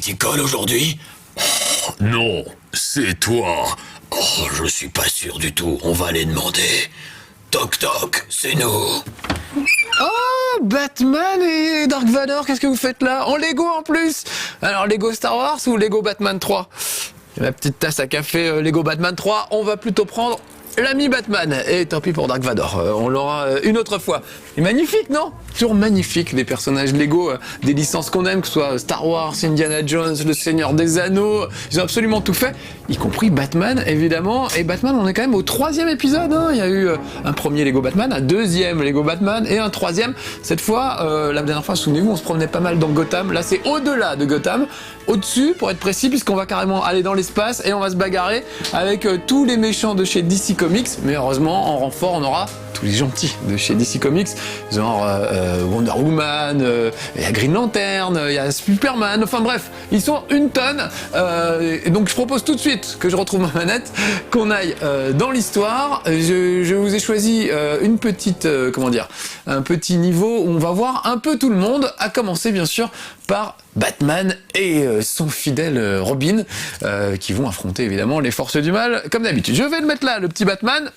t'y colle aujourd'hui? Non, c'est toi. Oh, je suis pas sûr du tout. On va aller demander. Toc toc, c'est nous. Oh, Batman et Dark Vador, qu'est-ce que vous faites là? En Lego en plus. Alors, Lego Star Wars ou Lego Batman 3? La petite tasse à café Lego Batman 3, on va plutôt prendre l'ami Batman. Et tant pis pour Dark Vador, on l'aura une autre fois. Et magnifique, non? Toujours magnifique, les personnages Lego, des licences qu'on aime, que ce soit Star Wars, Indiana Jones, Le Seigneur des Anneaux, ils ont absolument tout fait, y compris Batman, évidemment. Et Batman, on est quand même au 3e épisode, hein. Il y a eu un premier Lego Batman, un deuxième Lego Batman et un troisième. Cette fois, la dernière fois, souvenez-vous, on se promenait pas mal dans Gotham. Là, c'est au-delà de Gotham, au-dessus, pour être précis, puisqu'on va carrément aller dans l'espace et on va se bagarrer avec tous les méchants de chez DC Comics. Mais heureusement, en renfort, on aura tous les gentils de chez DC Comics, genre Wonder Woman, il y a Green Lantern, il y a Superman, enfin bref, ils sont une tonne. Et donc je propose tout de suite que je retrouve ma manette, qu'on aille dans l'histoire. Je vous ai choisi une petite, un petit niveau où on va voir un peu tout le monde, à commencer bien sûr par Batman et son fidèle Robin, qui vont affronter évidemment les forces du mal, comme d'habitude. Je vais le mettre là, le petit Batman.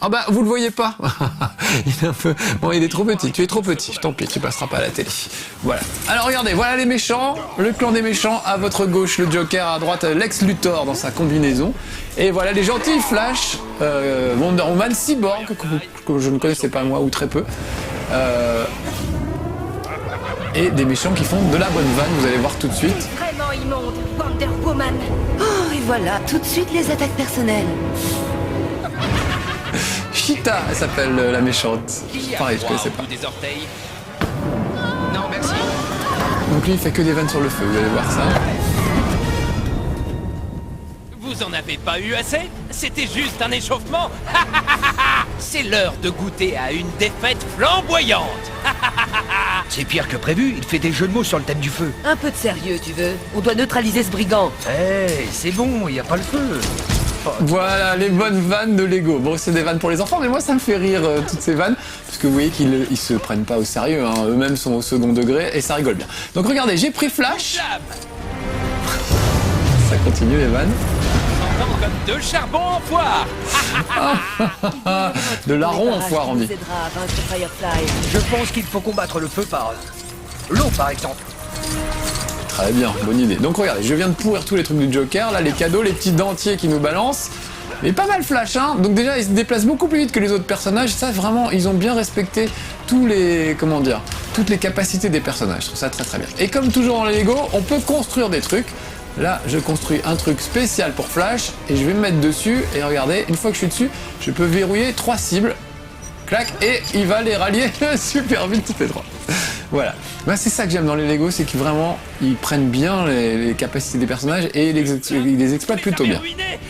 Ah bah, vous le voyez pas. Il est un peu... Bon, il est trop petit. Tu es trop petit. Tant pis, tu passeras pas à la télé. Voilà. Alors, regardez, voilà les méchants. Le clan des méchants. À votre gauche, le Joker. À droite, Lex Luthor dans sa combinaison. Et voilà les gentils. Flash, Wonder Woman, Cyborg, que je ne connaissais pas moi, ou très peu. Et des méchants qui font de la bonne vanne. Vous allez voir tout de suite. Vraiment immonde, Wonder Woman. Oh, et voilà, tout de suite les attaques personnelles. Cheetah, elle s'appelle la méchante. Pareil, je connaissais pas. Des orteils. Non, merci. Donc lui, il fait que des vannes sur le feu, vous allez voir ça. Vous en avez pas eu assez? C'était juste un échauffement. C'est l'heure de goûter à une défaite flamboyante. C'est pire que prévu, il fait des jeux de mots sur le thème du feu. Un peu de sérieux, tu veux? On doit neutraliser ce brigand. Hey, c'est bon, il y a pas le feu. Voilà les bonnes vannes de Lego. Bon, c'est des vannes pour les enfants, mais moi ça me fait rire toutes ces vannes, parce que vous voyez qu'ils se prennent pas au sérieux, hein. Eux-mêmes sont au second degré et ça rigole bien. Donc regardez, j'ai pris Flash. Ça continue les vannes. J'entends comme deux charbons en foire. De larron en foire, on dit. Ça nous aidera à vaincre Firefly. Je pense qu'il faut combattre le feu par l'eau, par exemple. Très bien, bonne idée. Donc regardez, je viens de pourrir tous les trucs du Joker, là les cadeaux, les petits dentiers qui nous balancent. Mais pas mal Flash, hein. Donc déjà, il se déplace beaucoup plus vite que les autres personnages. Ça, vraiment, ils ont bien respecté tous les... comment dire, toutes les capacités des personnages. Je trouve ça très très bien. Et comme toujours dans les Lego, on peut construire des trucs. Là, je construis un truc spécial pour Flash et je vais me mettre dessus. Et regardez, une fois que je suis dessus, je peux verrouiller 3 cibles. Clac, et il va les rallier super vite toutes les 3. Voilà. Ben, c'est ça que j'aime dans les Lego, c'est qu'ils vraiment, ils prennent bien les capacités des personnages et ils les exploitent plutôt bien.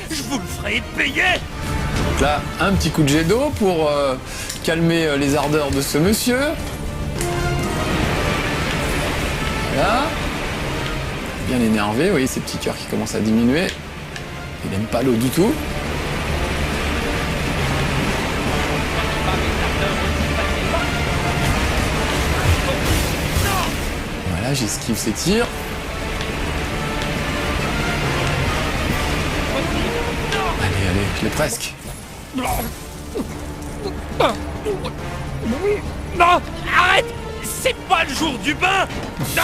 Je vous le ferai payer. Donc là, un petit coup de jet d'eau pour calmer les ardeurs de ce monsieur. Voilà. Bien énervé, vous voyez ces petits cœurs qui commencent à diminuer. Il n'aime pas l'eau du tout. Voilà, j'esquive ses tirs. Allez, allez, je l'ai presque. Non, arrête. C'est pas le jour du bain. Non.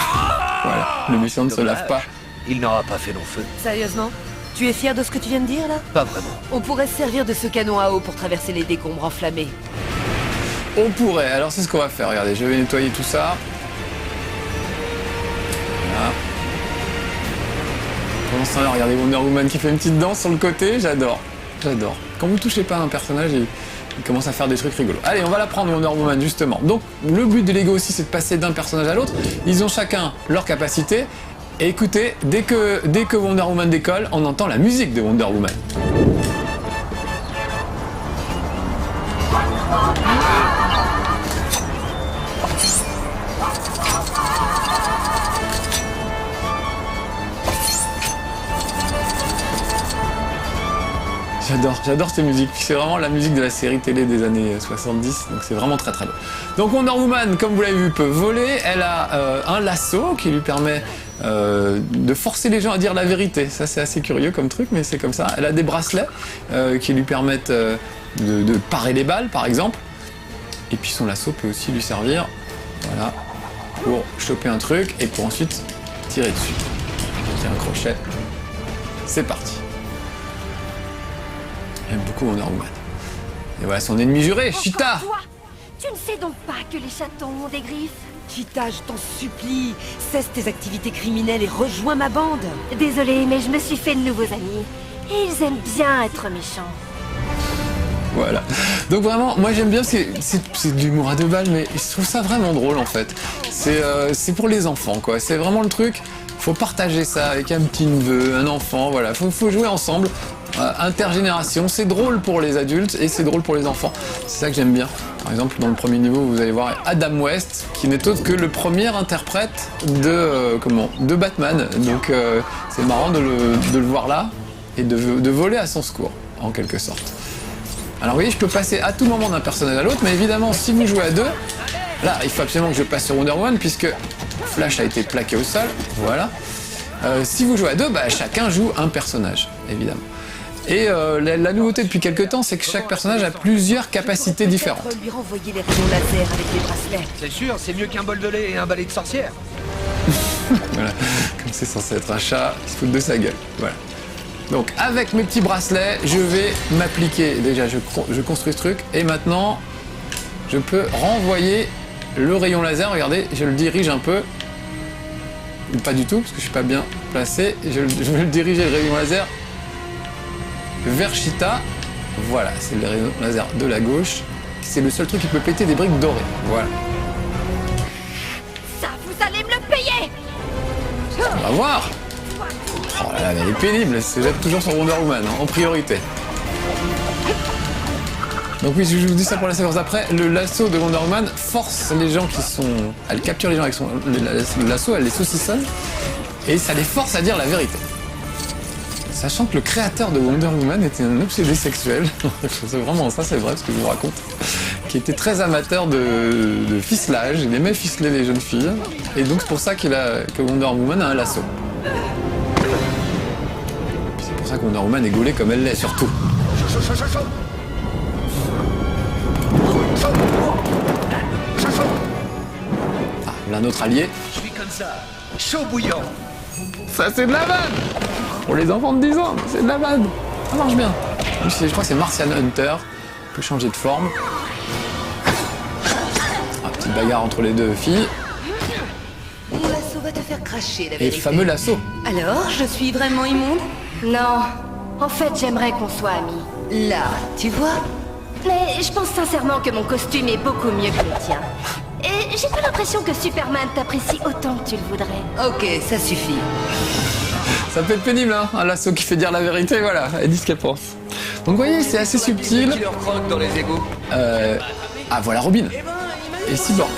Voilà, le méchant ne se lave pas. Il n'aura pas fait long feu. Sérieusement? Tu es fier de ce que tu viens de dire, là? Pas vraiment. On pourrait se servir de ce canon à eau pour traverser les décombres enflammés. On pourrait, alors c'est ce qu'on va faire, regardez, je vais nettoyer tout ça. Voilà. Pendant ce temps-là, regardez Wonder Woman qui fait une petite danse sur le côté, j'adore, j'adore. Quand vous touchez pas un personnage, il commence à faire des trucs rigolos. Allez, on va la prendre Wonder Woman justement. Donc le but des Lego aussi, c'est de passer d'un personnage à l'autre. Ils ont chacun leur capacité. Et écoutez, dès que Wonder Woman décolle, on entend la musique de Wonder Woman. J'adore cette musique. C'est vraiment la musique de la série télé des années 70, donc c'est vraiment très très beau. Donc Wonder Woman, comme vous l'avez vu, peut voler. Elle a un lasso qui lui permet de forcer les gens à dire la vérité. Ça, c'est assez curieux comme truc, mais c'est comme ça. Elle a des bracelets qui lui permettent de parer les balles, par exemple. Et puis son lasso peut aussi lui servir, voilà, pour choper un truc et pour ensuite tirer dessus. Tirer un crochet. C'est parti. J'aime beaucoup Wonder Woman. Et voilà son ennemi juré, Cheetah. Toi, tu ne sais donc pas que les chatons ont des griffes? Cheetah, je t'en supplie, cesse tes activités criminelles et rejoins ma bande. Désolée, mais je me suis fait de nouveaux amis. Et ils aiment bien être méchants. Voilà. Donc vraiment, moi j'aime bien, c'est de l'humour à deux balles, mais je trouve ça vraiment drôle en fait. C'est pour les enfants quoi, c'est vraiment le truc, faut partager ça avec un petit neveu, un enfant, voilà, faut jouer ensemble, intergénération, c'est drôle pour les adultes et c'est drôle pour les enfants, c'est ça que j'aime bien. Par exemple, dans le premier niveau, vous allez voir Adam West, qui n'est autre que le premier interprète de Batman, donc c'est marrant de le voir là et de voler à son secours, en quelque sorte. Alors vous voyez, je peux passer à tout moment d'un personnage à l'autre, mais évidemment, si vous jouez à deux, là, il faut absolument que je passe sur Wonder Woman, puisque Flash a été plaqué au sol, voilà. Si vous jouez à deux, bah, chacun joue un personnage, évidemment. Et la nouveauté depuis quelques temps, c'est que chaque personnage a plusieurs capacités différentes. Peut-être lui renvoyer les rayons laser avec les bracelets. C'est sûr, c'est mieux qu'un bol de lait et un balai de sorcière. Voilà, comme c'est censé être un chat, il se fout de sa gueule, voilà. Donc avec mes petits bracelets, je vais m'appliquer. Déjà, je construis ce truc. Et maintenant, je peux renvoyer le rayon laser. Regardez, je le dirige un peu. Pas du tout, parce que je suis pas bien placé. Je vais le diriger, le rayon laser, vers Cheetah. Voilà, c'est le rayon laser de la gauche. C'est le seul truc qui peut péter des briques dorées. Voilà. Ça, vous allez me le payer! On va voir. Oh là là, elle est pénible, c'est toujours sur Wonder Woman, hein, en priorité. Donc oui, je vous dis ça pour la séquence d'après, le lasso de Wonder Woman force les gens qui sont... Elle capture les gens avec le lasso, elle les saucissonne, et ça les force à dire la vérité. Sachant que le créateur de Wonder Woman était un obsédé sexuel, c'est vraiment ça, c'est vrai ce que je vous raconte, qui était très amateur de ficelage, il aimait ficeler les jeunes filles, et donc c'est pour ça que Wonder Woman a un lasso. C'est pour ça que Wonder Woman est gaulée comme elle l'est, surtout. Ah, là, notre allié. Je suis comme ça, chaud bouillant. Ça, c'est de la vanne! Pour les enfants de 10 ans, c'est de la vanne! Ça marche bien. Je crois que c'est Martian Hunter. On peut changer de forme. Ah, petite bagarre entre les deux filles. Mon lasso va te faire cracher, la Et vérité. le fameux lasso. Alors, je suis vraiment immonde? Non. En fait, j'aimerais qu'on soit amis. Là, tu vois? Mais je pense sincèrement que mon costume est beaucoup mieux que le tien. Et j'ai pas l'impression que Superman t'apprécie autant que tu le voudrais. Ok, ça suffit. Ça peut être pénible, hein, un lasso qui fait dire la vérité, voilà, elle dit ce qu'elle pense. Donc vous voyez, c'est assez subtil. Qui leur croque dans les égouts. Ah, voilà Robin. Et Cyborg.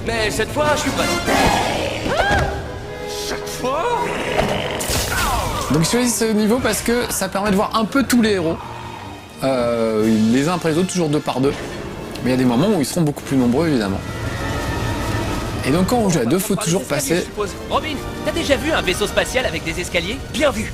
Mais cette fois, je suis prêt. Chaque fois. Donc je choisis ce niveau parce que ça permet de voir un peu tous les héros. Les uns après les autres, toujours deux par deux. Mais il y a des moments où ils seront beaucoup plus nombreux, évidemment. Et donc quand on joue à deux, faut toujours passer... Robin, t'as déjà vu un vaisseau spatial avec des escaliers? Bien vu.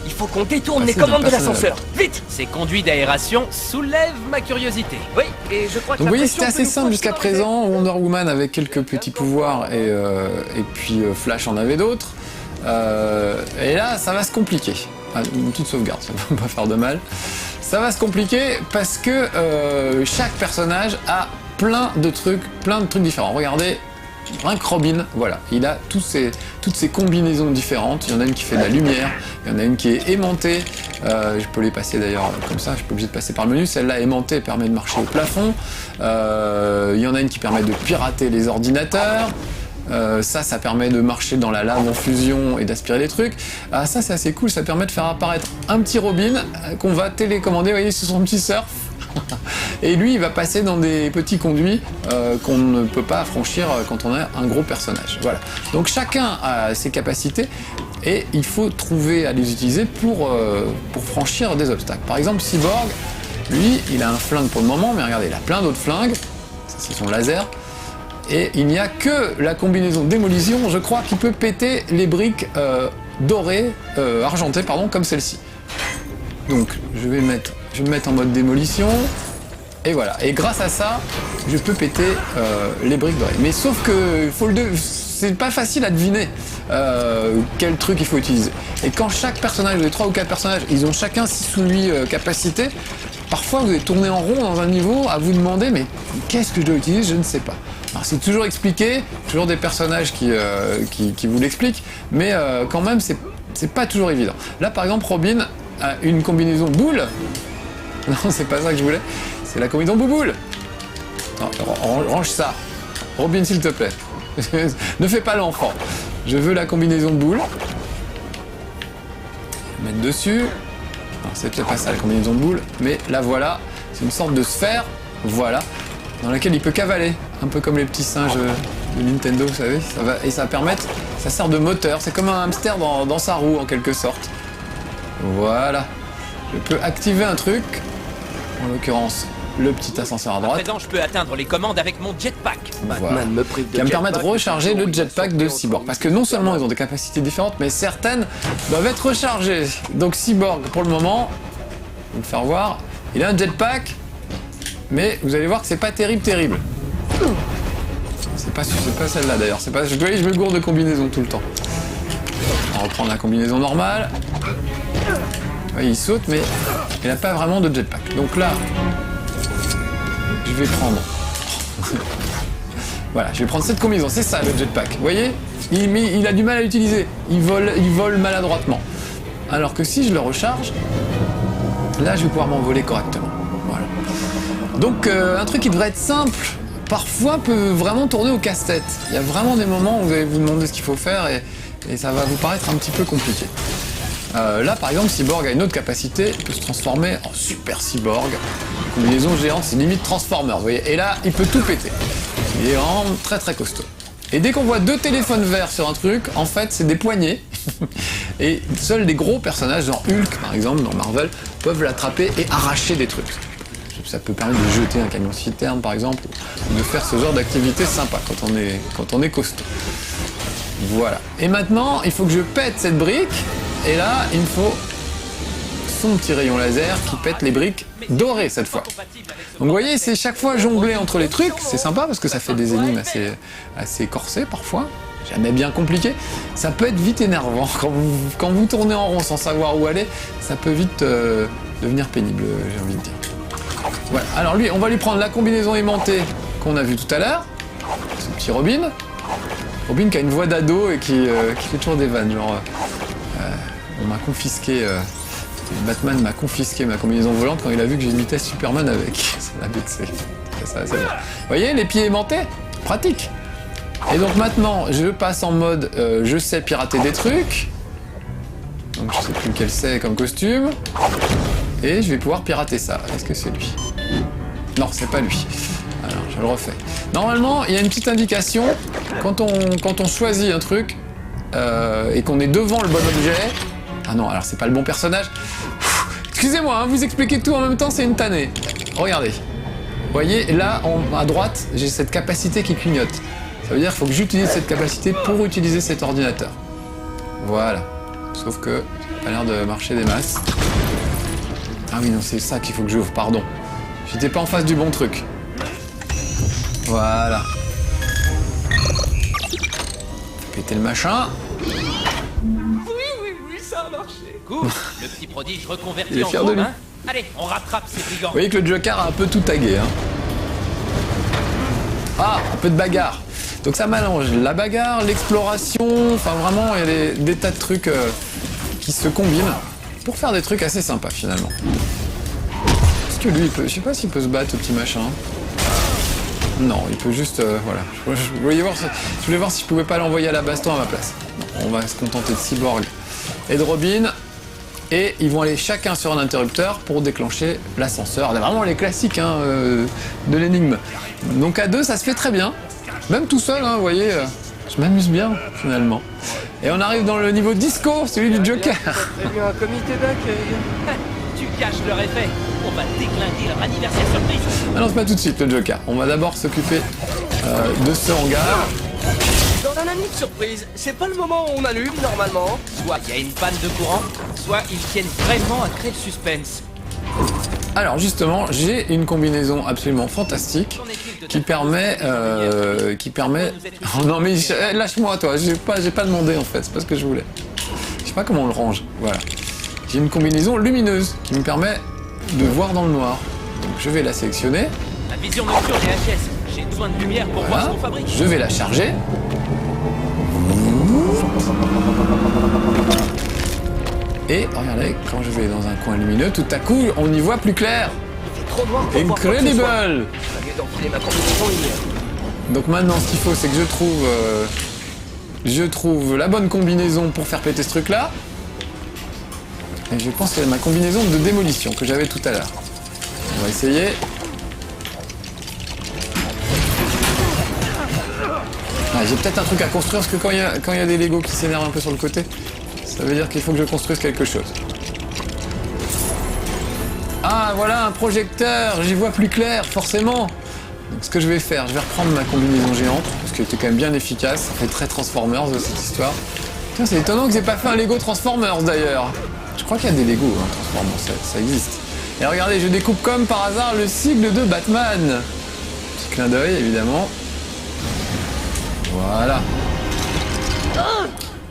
Il faut qu'on détourne les Passer commandes d'un de personnage. l'ascenseur. Vite. Ces conduits d'aération soulèvent ma curiosité. Oui, et je crois que Donc vous la voyez, pression c'était assez peut nous simple projeter jusqu'à dans les airs. présent. Wonder Woman avait quelques petits pouvoirs et puis Flash en avait d'autres. Et là, ça va se compliquer. Ah, une petite sauvegarde, ça va pas faire de mal. Ça va se compliquer parce que chaque personnage a plein de trucs différents. Regardez, rien que Robin, voilà, il a toutes ces combinaisons différentes. Il y en a une qui fait de la lumière, il y en a une qui est aimantée. Je peux les passer d'ailleurs comme ça, je suis pas obligé de passer par le menu. Celle-là aimantée permet de marcher au plafond. Il y en a une qui permet de pirater les ordinateurs. Ça permet de marcher dans la lave en fusion et d'aspirer les trucs. Ah, ça c'est assez cool, ça permet de faire apparaître un petit Robin qu'on va télécommander, vous voyez, sur son petit surf. Et lui, il va passer dans des petits conduits qu'on ne peut pas franchir quand on a un gros personnage. Voilà. Donc chacun a ses capacités et il faut trouver à les utiliser pour franchir des obstacles. Par exemple, Cyborg, lui, il a un flingue pour le moment, mais regardez, il a plein d'autres flingues. Ça, c'est son laser. Et il n'y a que la combinaison démolition, je crois, qui peut péter les briques dorées, argentées, pardon, comme celle-ci. Donc, je vais me mettre en mode démolition. Et voilà. Et grâce à ça, je peux péter les briques dorées. Mais sauf que c'est pas facile à deviner quel truc il faut utiliser. Et quand chaque personnage, les 3 ou 4 personnages, ils ont chacun 6 ou 8 capacités, parfois vous êtes tourné en rond dans un niveau à vous demander mais qu'est-ce que je dois utiliser, je ne sais pas. Alors c'est toujours expliqué, toujours des personnages qui vous l'expliquent, mais quand même c'est pas toujours évident. Là par exemple Robin a une combinaison boule. Non, c'est pas ça que je voulais, c'est la combinaison bouboule. Non, range ça. Robin s'il te plaît. Ne fais pas l'enfant. Je veux la combinaison boule. Mettre dessus. C'est peut-être pas ça la combinaison boule, mais la voilà. C'est une sorte de sphère, voilà, dans laquelle il peut cavaler. Un peu comme les petits singes de Nintendo, vous savez. Ça sert de moteur. C'est comme un hamster dans sa roue en quelque sorte. Voilà. Je peux activer un truc. En l'occurrence, le petit ascenseur à À droite. présent, je peux atteindre les commandes avec mon jetpack. Voilà. Me prive de Qui va me permettre de jetpack, recharger le jetpack de Cyborg. Parce que non seulement ils ont des capacités différentes, mais certaines doivent être rechargées. Donc Cyborg, pour le moment, je vais vous faire voir, il a un jetpack, mais vous allez voir que c'est pas terrible. C'est pas celle-là d'ailleurs. Je me gourde de combinaison tout le temps. On va reprendre la combinaison normale. Ouais, il saute, mais il n'a pas vraiment de jetpack. Donc là, je vais prendre... Voilà, je vais prendre cette combinaison, c'est ça le jetpack. Vous voyez, il a du mal à l'utiliser. Il vole maladroitement. Alors que si je le recharge, là je vais pouvoir m'envoler correctement. Voilà. Donc un truc qui devrait être simple, parfois peut vraiment tourner au casse-tête. Il y a vraiment des moments où vous allez vous demander ce qu'il faut faire et ça va vous paraître un petit peu compliqué. Là par exemple Cyborg a une autre capacité, il peut se transformer en Super Cyborg. Combinaison géante, c'est limite Transformer, vous voyez. Et là, il peut tout péter. Il est vraiment très costaud. Et dès qu'on voit 2 téléphones verts sur un truc, en fait, c'est des poignées. Et seuls des gros personnages, genre Hulk par exemple, dans Marvel, peuvent l'attraper et arracher des trucs. Ça peut permettre de jeter un camion citerne par exemple, ou de faire ce genre d'activité sympa quand on est costaud. Voilà. Et maintenant, il faut que je pète cette brique. Et là, il me faut son petit rayon laser qui pète les briques dorées cette fois. Donc vous voyez, c'est chaque fois jongler entre les trucs. C'est sympa parce que ça fait des énigmes assez corsées parfois. Jamais bien compliqué. Ça peut être vite énervant. Quand vous tournez en rond sans savoir où aller, ça peut vite devenir pénible, j'ai envie de dire. Voilà. Alors lui, on va lui prendre la combinaison aimantée qu'on a vue tout à l'heure. Ce petit Robin. Robin qui a une voix d'ado et qui fait toujours des vannes, genre... on m'a confisqué... Batman m'a confisqué ma combinaison volante quand il a vu que j'imitais Superman avec. Ça l'a vexé. C'est bon. Vous voyez, les pieds aimantés, pratique. Et donc maintenant, je passe en mode je sais pirater des trucs. Donc je sais plus lequel c'est comme costume. Et je vais pouvoir pirater ça. Est-ce que c'est lui? Non, c'est pas lui. Alors, je le refais. Normalement, il y a une petite indication quand on choisit un truc et qu'on est devant le bon objet. Ah non, alors c'est pas le bon personnage. Excusez-moi, hein, vous expliquez tout en même temps, c'est une tannée. Regardez. Vous voyez, là, à droite, j'ai cette capacité qui clignote. Ça veut dire qu'il faut que j'utilise cette capacité pour utiliser cet ordinateur. Voilà. Sauf que ça n'a pas l'air de marcher des masses. Ah oui, non, c'est ça qu'il faut que j'ouvre, pardon. J'étais pas en face du bon truc. Voilà. Péter le machin. Ça a marché. Cool. Le petit prodige reconverti Il est en fier de drôme, lui. hein. Allez, on rattrape ces brigands. Vous voyez que le Joker a un peu tout tagué. Hein. Ah, un peu de bagarre. Donc ça mélange la bagarre, l'exploration, enfin vraiment il y a des tas de trucs qui se combinent pour faire des trucs assez sympas finalement. Est-ce que lui il peut, je sais pas s'il peut se battre au petit machin. Non, il peut juste, voilà. Je voulais voir si je pouvais pas l'envoyer à la baston à ma place. Non, on va se contenter de Cyborg et de Robin. Et ils vont aller chacun sur un interrupteur pour déclencher l'ascenseur. Vraiment les classiques hein, de l'énigme. Donc à deux, ça se fait très bien. Même tout seul, hein, vous voyez, je m'amuse bien finalement. Et on arrive dans le niveau disco, celui du Joker. T'as eu un comité d'accueil. Tu caches leur effet. On va déglinguer leur anniversaire surprise. Ah non, c'est pas tout de suite le Joker. On va d'abord s'occuper de ce hangar. Dans un ami de surprise, c'est pas le moment où on allume normalement. Soit il y a une panne de courant, soit ils tiennent vraiment à créer le suspense. Alors justement, j'ai une combinaison absolument fantastique qui permet... Oh non mais lâche-moi toi, j'ai pas demandé en fait, c'est pas ce que je voulais. Je sais pas comment on le range, voilà. J'ai une combinaison lumineuse qui me permet de voir dans le noir. Donc je vais la sélectionner. La vision nocturne est HS. J'ai besoin de lumière pour voir ce Voilà. qu'on fabrique. Je vais la charger. Et regardez, quand je vais dans un coin lumineux, tout à coup, on y voit plus clair. Il fait trop noir pour voir quoi que ce soit. Incredible! J'ai mieux d'enfiler ma combinaison lumière. Donc maintenant, ce qu'il faut, c'est que je trouve la bonne combinaison pour faire péter ce truc-là. Et je pense que c'est ma combinaison de démolition que j'avais tout à l'heure. On va essayer. Ah, j'ai peut-être un truc à construire, parce que quand il y a des Lego qui s'énervent un peu sur le côté, ça veut dire qu'il faut que je construise quelque chose. Ah, voilà un projecteur, j'y vois plus clair, forcément. Donc ce que je vais faire, je vais reprendre ma combinaison géante, parce qu'elle était quand même bien efficace, ça fait très Transformers cette histoire. Tiens, c'est étonnant qu'ils aient pas fait un Lego Transformers d'ailleurs. Je crois qu'il y a des Lego Transformers, ça existe. Et regardez, je découpe comme par hasard le sigle de Batman. Petit clin d'œil, évidemment. Voilà.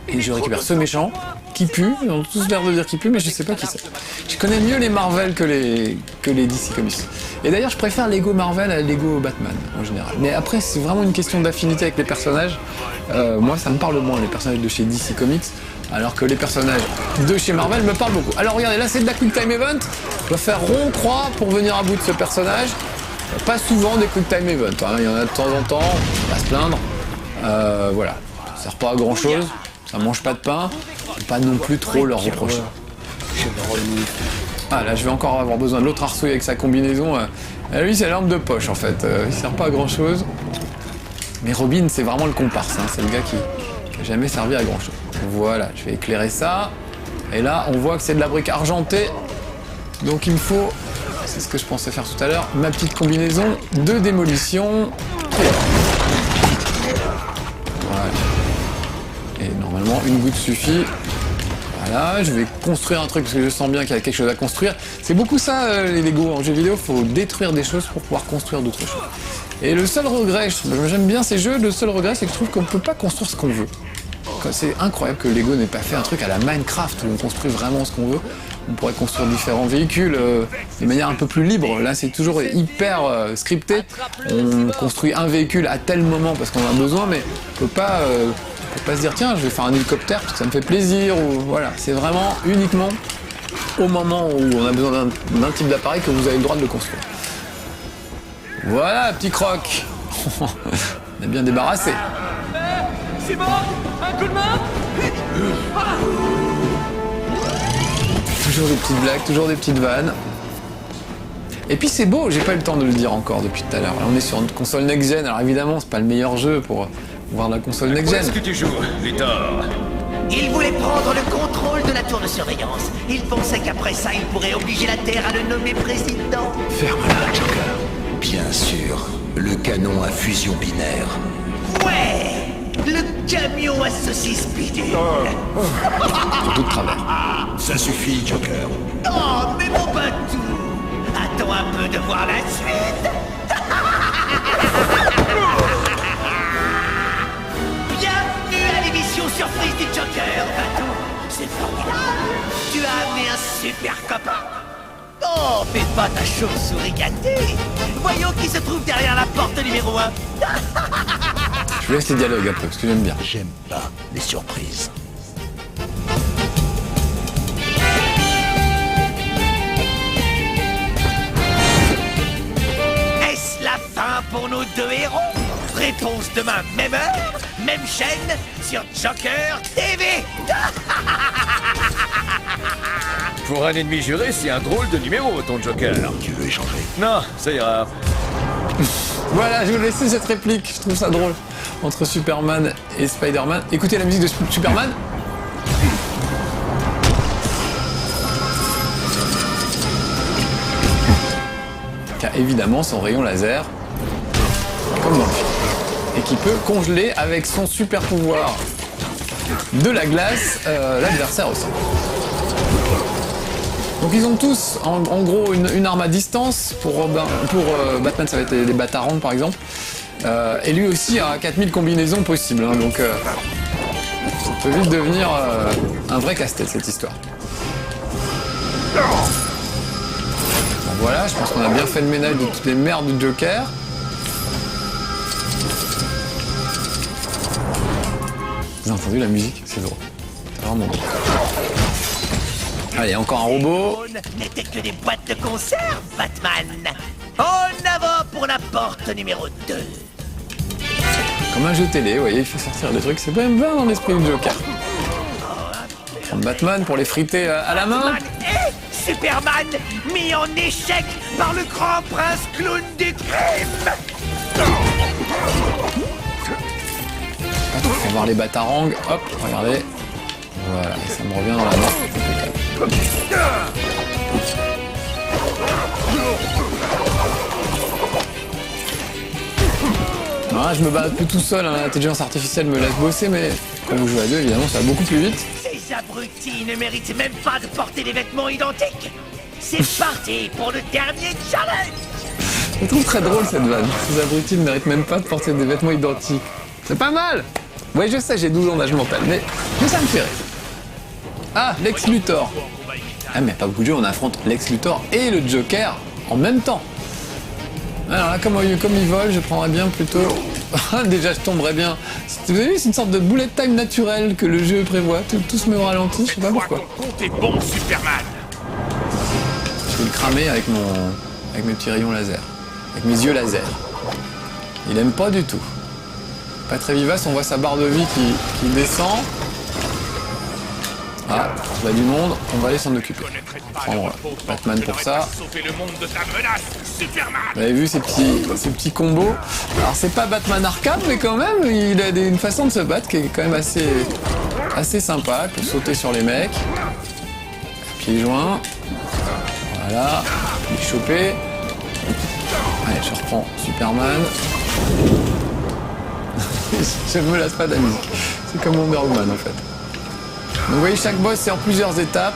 Et je récupère ce méchant qui pue. Ils ont tous l'air de dire qu'il pue, mais je sais pas qui c'est. Je connais mieux les Marvel que les DC Comics. Et d'ailleurs, je préfère Lego Marvel à Lego Batman en général. Mais après, c'est vraiment une question d'affinité avec les personnages. Moi, ça me parle moins les personnages de chez DC Comics, alors que les personnages de chez Marvel me parlent beaucoup. Alors regardez, là c'est de la Quick Time Event. Je dois faire rond-croix pour venir à bout de ce personnage. Pas souvent des Quick Time Event, hein. Il y en a de temps en temps, on va pas se plaindre. Voilà, ça sert pas à grand chose, ça mange pas de pain, faut pas non plus trop leur reprocher. Ah là je vais encore avoir besoin de l'autre arsouille avec sa combinaison. Lui c'est l'arme de poche en fait, il sert pas à grand chose. Mais Robin c'est vraiment le comparse, hein. C'est le gars qui n'a jamais servi à grand chose. Voilà, je vais éclairer ça. Et là on voit que c'est de la brique argentée. Donc il me faut, c'est ce que je pensais faire tout à l'heure, ma petite combinaison de démolition. Voilà. Et normalement, une goutte suffit. Voilà, je vais construire un truc parce que je sens bien qu'il y a quelque chose à construire. C'est beaucoup ça, les Lego en jeu vidéo, il faut détruire des choses pour pouvoir construire d'autres choses. Et le seul regret, j'aime bien ces jeux, le seul regret, c'est que je trouve qu'on ne peut pas construire ce qu'on veut. C'est incroyable que Lego n'ait pas fait un truc à la Minecraft où on construit vraiment ce qu'on veut. On pourrait construire différents véhicules de manière un peu plus libre. Là, c'est toujours hyper scripté. On construit un véhicule à tel moment parce qu'on a besoin, mais on peut pas se dire tiens, je vais faire un hélicoptère parce que ça me fait plaisir. Ou voilà, c'est vraiment uniquement au moment où on a besoin d'un type d'appareil que vous avez le droit de le construire. Voilà, petit croc. On est bien débarrassé. C'est bon? Un coup de main? Toujours des petites blagues, toujours des petites vannes. Et puis c'est beau, j'ai pas eu le temps de le dire encore depuis tout à l'heure. On est sur une console next-gen, alors évidemment c'est pas le meilleur jeu pour voir la console next-gen. Est-ce que tu joues, Victor? Il voulait prendre le contrôle de la tour de surveillance. Il pensait qu'après ça, il pourrait obliger la Terre à le nommer président. Ferme-la, Joker. Bien sûr, le canon à fusion binaire. Ouais! Le camion à saucisse bidule. Surtout de travers. Ça suffit, Joker. Oh, mais mon batou! Attends un peu de voir la suite. Bienvenue à l'émission surprise du Joker, batou. C'est formidable. Tu as amené un super copain. Oh, fais pas ta chauve-souris gâtée. Voyons qui se trouve derrière la porte numéro 1. Je vous laisse les dialogues un peu, parce que j'aime bien. J'aime pas les surprises. Est-ce la fin pour nos deux héros? Réponse demain, même heure, même chaîne, sur Joker TV. Pour un ennemi juré, c'est un drôle de numéro, ton Joker. Tu veux échanger? Non, ça ira. Voilà, je vais vous laisser cette réplique, je trouve ça drôle. Entre Superman et Spider-Man. Écoutez la musique de Superman. Qui a évidemment son rayon laser, comme dans le film. qui peut congeler avec son super pouvoir de la glace l'adversaire aussi. Donc ils ont tous en gros une arme à distance. Pour Batman ça va être des batarangs par exemple. Et lui aussi a 4000 combinaisons possibles. Hein, donc ça peut vite devenir un vrai casse-tête cette histoire. Bon, voilà, je pense qu'on a bien fait le ménage de toutes les merdes du Joker. Vous avez entendu la musique? C'est drôle. C'est vraiment drôle. Allez, encore un robot. N'était que des boîtes de conserve, Batman. En avant pour la porte numéro 2. Comme un jeu télé, vous voyez, il fait sortir des trucs, c'est quand même bien dans l'esprit du Joker. Prendre Batman pour les friter à la main. Batman et Superman mis en échec par le grand prince clown du crime. On va voir les batarangs, hop, regardez. Voilà, et ça me revient dans la main. Ah, je me bats un peu tout seul, hein. L'intelligence artificielle me laisse bosser, mais quand vous jouez à deux, évidemment, ça va beaucoup plus vite. Ces abrutis ne méritent même pas de porter des vêtements identiques. C'est parti pour le dernier challenge. Je trouve très drôle cette vanne. Ces abrutis ne méritent même pas de porter des vêtements identiques. C'est pas mal. Oui, je sais, j'ai 12 ans d'âge mental, mais ça me fait rire. Ah, Lex Luthor. Ah, mais pas beaucoup de jeux, on affronte Lex Luthor et le Joker en même temps. Alors là, comme il vole, je prendrais bien plutôt... Déjà, je tomberais bien. Vous avez vu, c'est une sorte de bullet time naturel que le jeu prévoit. Tout se met au ralenti, je sais pas pourquoi. T'es bon, Superman. Je vais le cramer avec mes petits rayons laser. Avec mes yeux laser. Il aime pas du tout. Pas très vivace, on voit sa barre de vie qui descend. Ah, il y a du monde, on va aller s'en occuper. Prendre Batman pour ça. Vous avez vu ces petits combos. Alors c'est pas Batman Arkham, mais quand même, il a une façon de se battre qui est quand même assez sympa. Il peut sauter sur les mecs. Pieds joints. Voilà, les choper. Allez, je reprends Superman. Je ne me lasse pas de la musique. C'est comme Wonder Woman en fait. Donc vous voyez, chaque boss c'est en plusieurs étapes.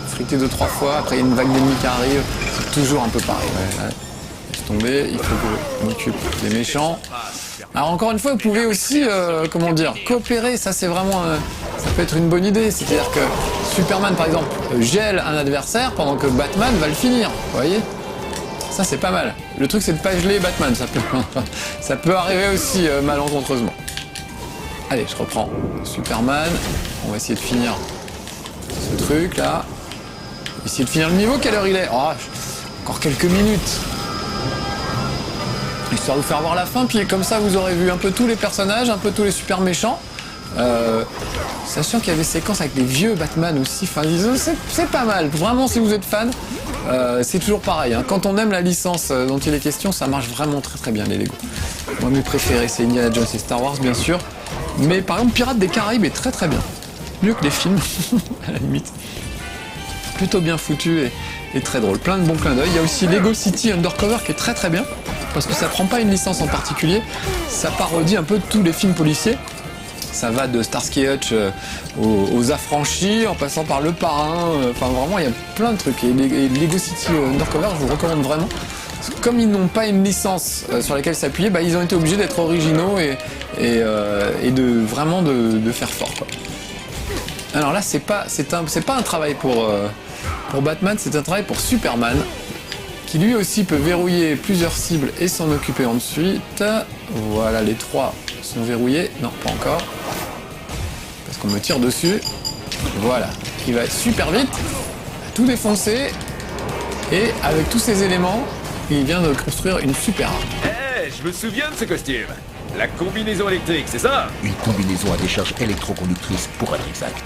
Frité 2-3 fois, après il y a une vague d'ennemis qui arrive. C'est toujours un peu pareil. Ouais. Laisse tomber, il faut que je m'occupe des méchants. Alors encore une fois, vous pouvez aussi, coopérer. Ça c'est vraiment, ça peut être une bonne idée. C'est-à-dire que Superman par exemple gèle un adversaire pendant que Batman va le finir. Vous voyez ? Ça c'est pas mal. Le truc c'est de pas geler Batman, ça peut arriver aussi malencontreusement. Allez, je reprends Superman. On va essayer de finir ce truc là. Essayer de finir le niveau, quelle heure il est? Oh, encore quelques minutes. Histoire de vous faire voir la fin, puis comme ça vous aurez vu un peu tous les personnages, un peu tous les super méchants. Sachant qu'il y avait des séquences avec les vieux Batman aussi, enfin c'est pas mal. Vraiment si vous êtes fan, c'est toujours pareil. Hein. Quand on aime la licence dont il est question, ça marche vraiment très très bien les Lego. Moi mes préférés c'est Indiana Jones et Star Wars bien sûr. Mais par exemple Pirates des Caraïbes est très très bien. Mieux que les films, à la limite. Plutôt bien foutu et très drôle. Plein de bons clins d'œil. Il y a aussi Lego City Undercover qui est très très bien. Parce que ça prend pas une licence en particulier. Ça parodie un peu tous les films policiers. Ça va de Starsky et Hutch aux Affranchis, en passant par Le Parrain. Enfin vraiment, il y a plein de trucs. Et Lego City Undercover, je vous recommande vraiment. Parce que comme ils n'ont pas une licence sur laquelle s'appuyer, bah, ils ont été obligés d'être originaux et de vraiment de faire fort, quoi. Alors là, c'est pas un travail pour Batman, c'est un travail pour Superman, qui lui aussi peut verrouiller plusieurs cibles et s'en occuper ensuite. Voilà, les 3 sont verrouillés. Non, pas encore. Parce qu'on me tire dessus. Voilà, il va super vite, tout défoncer. Et avec tous ces éléments, il vient de construire une super arme. Hey, je me souviens de ce costume. La combinaison électrique, c'est ça? Une combinaison à décharge électroconductrice pour être exact.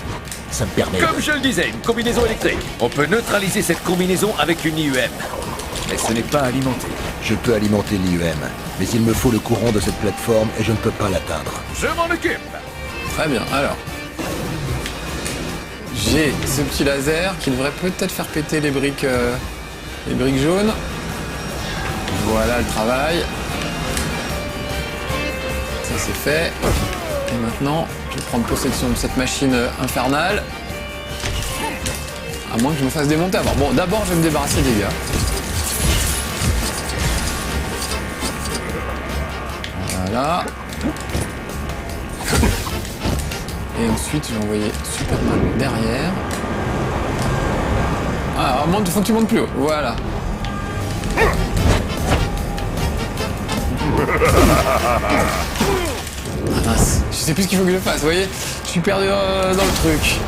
Ça me permet... Comme je le disais, une combinaison électrique. On peut neutraliser cette combinaison avec une IUM. Mais ce n'est pas alimenté. Je peux alimenter l'IUM, mais il me faut le courant de cette plateforme et je ne peux pas l'atteindre. Je m'en occupe. Très bien, alors. J'ai ce petit laser qui devrait peut-être faire péter les briques jaunes. Voilà le travail. Ça c'est fait. Et maintenant, je vais prendre possession de cette machine infernale. À moins que je me fasse démonter avant. Bon, d'abord, je vais me débarrasser des gars. Voilà. Et ensuite, je vais envoyer Superman derrière. Ah, il faut que tu montes plus haut. Voilà. Ah mince, je sais plus ce qu'il faut que je fasse, vous voyez? Je suis perdu dans le truc.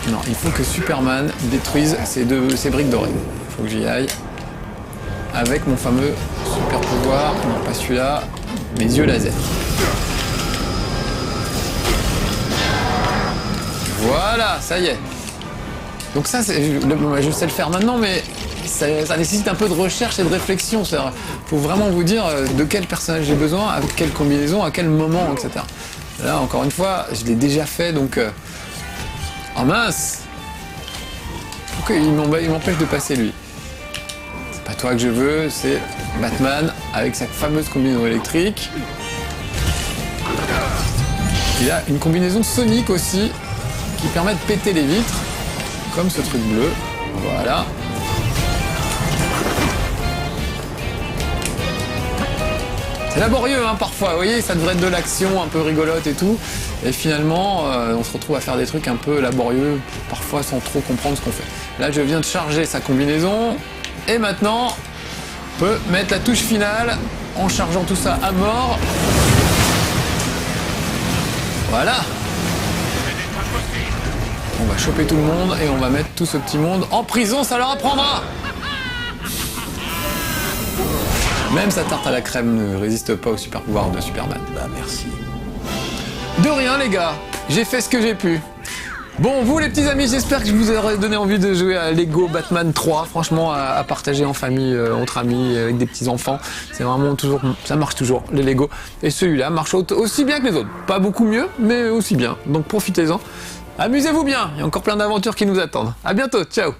Non, il faut que Superman détruise ces briques dorées. Il faut que j'y aille. Avec mon fameux super pouvoir. Non, pas celui-là. Mes yeux laser. Voilà, ça y est. Donc ça, je sais le faire maintenant, mais ça nécessite un peu de recherche et de réflexion. Il faut vraiment vous dire de quel personnage j'ai besoin, avec quelle combinaison, à quel moment, etc. Là, encore une fois, je l'ai déjà fait, donc... Oh mince! Pourquoi il m'empêche de passer, lui? C'est pas toi que je veux, c'est Batman, avec sa fameuse combinaison électrique. Il a une combinaison sonique aussi, qui permet de péter les vitres, comme ce truc bleu. Voilà. C'est laborieux hein, parfois, vous voyez, ça devrait être de l'action un peu rigolote et tout. Et finalement, on se retrouve à faire des trucs un peu laborieux, parfois sans trop comprendre ce qu'on fait. Là, je viens de charger sa combinaison. Et maintenant, on peut mettre la touche finale en chargeant tout ça à mort. Voilà. On va choper tout le monde et on va mettre tout ce petit monde en prison, ça leur apprendra. Même sa tarte à la crème ne résiste pas au super pouvoir de Superman. Bah merci. De rien les gars, j'ai fait ce que j'ai pu. Bon, vous les petits amis, j'espère que je vous aurai donné envie de jouer à Lego Batman 3. Franchement, à partager en famille, entre amis, avec des petits enfants. C'est vraiment toujours, ça marche toujours, les Lego. Et celui-là marche aussi bien que les autres. Pas beaucoup mieux, mais aussi bien. Donc profitez-en. Amusez-vous bien, il y a encore plein d'aventures qui nous attendent. À bientôt, ciao!